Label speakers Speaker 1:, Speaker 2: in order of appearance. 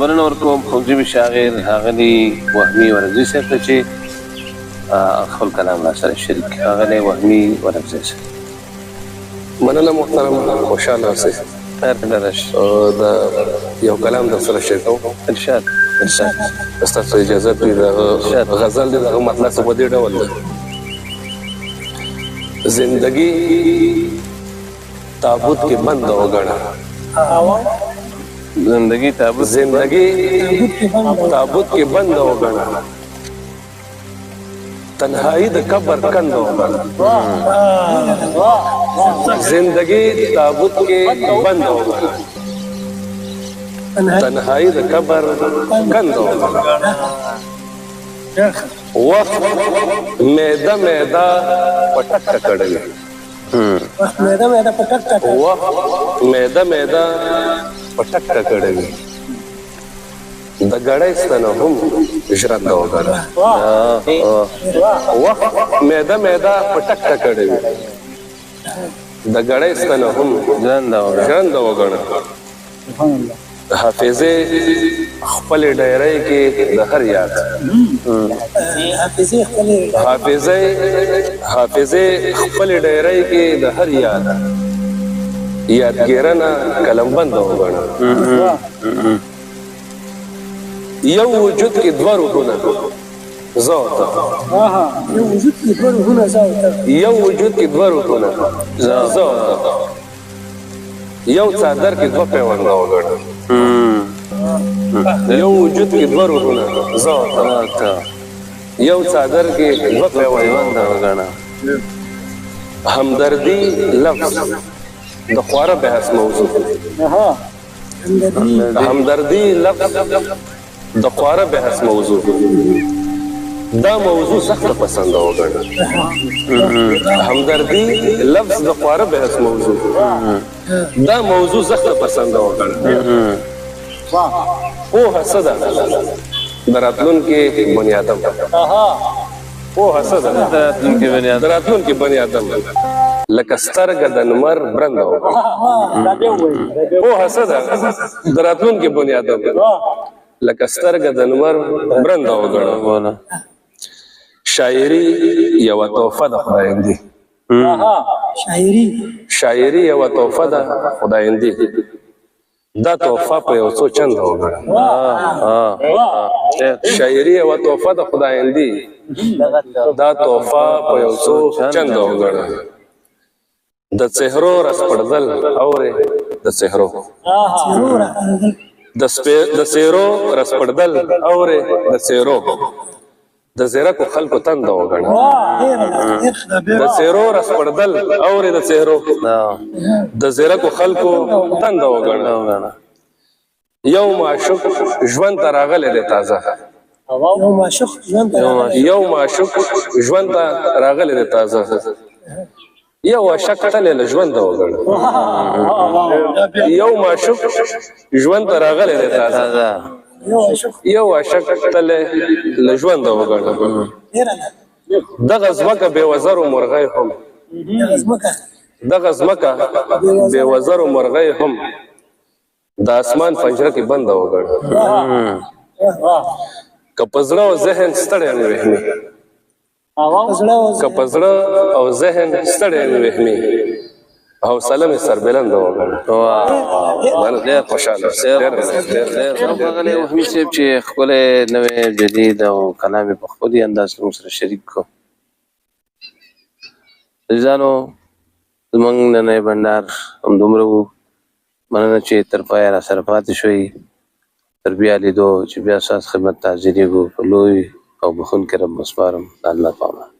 Speaker 1: مننه ورکوم خوږژبي شاعر ښاغلي وهمي ورغزي صاحب ته چې خپل کلام راسره شریک کړي. ښاغلی وهمي ورغزي صاحب.
Speaker 2: مننه محترم، خوشحاله اوسئ.
Speaker 1: خیر درش
Speaker 2: د یو کلام در سره شریکوم.
Speaker 1: ارشاد ارشاد.
Speaker 2: ستاسو اجازه وي د غزل دی دغه مطلب څه په دې ډول دی: زندگی تابوت کې بند وګڼه،
Speaker 1: زندگی تابوت
Speaker 2: کې بند وګڼه، تنهایی د قبر کند وګڼه. زندگی تابوت کې بند وګڼه، تنهایی د قبر کند وګڼه. وخت میده میده پټک کړی، وخت میده میده پټک کړی، د ګړۍ ستنه هم ژرنده وګڼه. وخت میده میده پټک کړی، د ګړۍ ستنه هم ژرنده وګڼه. حافظې خپل ډایرۍ کې د هر یاد، حافظې خپل ډایرۍ کې د هر یاد، یادګیرنه قلم بند وګڼه. یو وجود کې دوه روحونه زه او ته، یو وجود کې دوه روحونه زه او ته، یو څادر کې دوه پیونده وګڼه. یو وجود کې دوه روحونه زه او ته، یو څادر کې دوه پیونده وګڼه. همدردي لفظ د خواره بحث موضوع، همدردي لفظ د خواره بحث موضوع، دا موضوع سخت پسند وګڼه. همدردي لفظ د خواره بحث موضوع، دا موضوع سخت پسند وګڼه. پوهه څه ده؟ د راتلونکي بني آدم. پوهه څه ده؟ د راتلونکي بني آدم. لکه سترګه د لمر برنده وګڼه. پوهه څه ده؟ د راتلونکي بني آدم. لکه سترګه د لمر برنده وګڼه. شاعري یوه تحفه ده خدایندې، شاعري یوه تحفه ده خدایندې، دا تحفه په یو څو چنده وګڼه. شاعري یوه تحفه ده خدایندې، دا تحفه په یو څو چنده وګڼه. د څهرو رسپړدل اورې د څهرو، د څهرو رسپړدل اورې د څهرو، د زیرکو خلکو تنده وګڼه. د څهرو رسپړدل اورې د څهرو، د زیرکو خلکو تنده وګڼه. یو معشوق ژوند ته راغلی دی تازه، یو معشوق ژوند ته راغلی دی تازه، یو عاشق تللی له ژونده وګڼه. یو معشوق ژوند ته راغلی دی تازه، یو عاشق تللی له ژونده وګڼه. دغه ځمکه بې وزرو مرغۍ هم، دغه ځمکه بې وزرو مرغۍ هم، د اسمان پنجره کې بنده وګڼه. که په زړه او ذهن ستړی مې وهمي، که په زړه او ذهن ستړی مې وهمي، حوصله مې سربلنده وګڼه. ډېر خوشحاله
Speaker 1: ښاغلی وهمي صاحب چې ښکلی نوی جدید او کلام یې په ښکلي انداز کې موږ سره شریک کړو. عزیزانو، زموږ نننی بنډار همدومره و. مننه چې تر پایه راسره پاتې شوئ. تر بیا لیدو چې بیا ستاسو خدمت ته حاضرېږو. په لوی او بخښونکي رب وسپارم. د الله په امان.